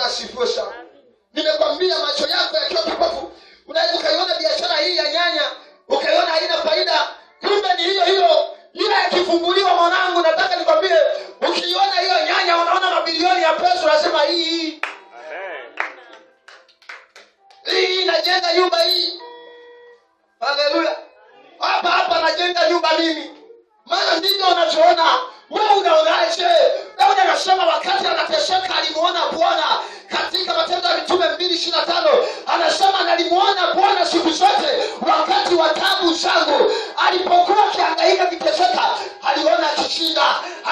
Bwana asifiwe sana. Nimekwambia macho yako yakiwa kipofu, unaweza ukaiona biashara hii ya nyanya, ukaiona haina faida, kumbe ni hiyo hiyo. Ila yakifumbuliwa mwanangu, nataka nikwambie, ukiona hiyo nyanya unaona mabilioni ya pesa, unasema hii najenga nyumba hii. Haleluya. Hapa najenga nyumba mimi. Maana ndivyo unachoona. Wewe unaonaje? Daudi anasema wakati anateseka alimuona Bwana. Katika Matendo ya Mitume 2:25 anasema nalimuona Bwana siku zote wakati wa taabu zangu. Alipokuwa akihangaika kiteseka, aliona akishinda,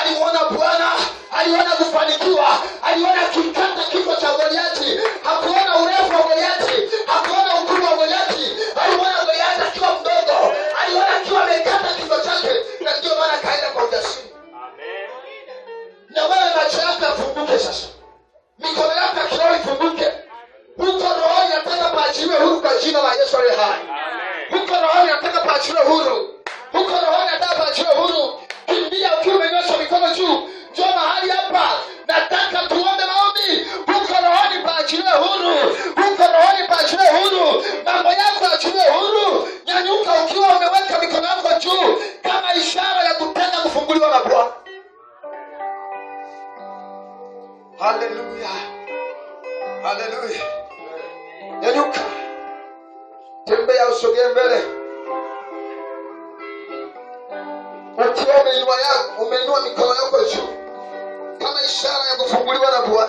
alimuona Bwana, aliona kufanikiwa, aliona kikata kifo cha Goliathi. Hakuona urefu wa Goliathi, hakuona ukubwa wa Goliathi. Alimuona Goliathi akiwa mdogo, aliona akiwa amekata kifo chake, na ndio maana kaenda kwa ujasiri. Amen. Na wewe macho yako yafunguke sasa. Mikono yako ya kiroho ifunguke. Huko roho nataka paachiliwe huru kwa jina la Yesu aliye hai. Amen. Huko roho nataka paachiliwe huru. Huko roho nataka paachiliwe huru. Kimbia ukiwa umenyosha mikono juu. Njoo mahali hapa. Nataka tuombe maombi. Huko roho paachiliwe huru. Huko roho paachiliwe huru. Mambo yako yaachiliwe huru. Nyanyuka ukiwa umeweka mikono yako juu kama ishara ya kutaka kufunguliwa na Bwana. Haleluya. Haleluya. Nyanyuka. Tembea usogee mbele. Ukiwa umeinua mikono yako juu kama ishara ya kufunguliwa na Bwana.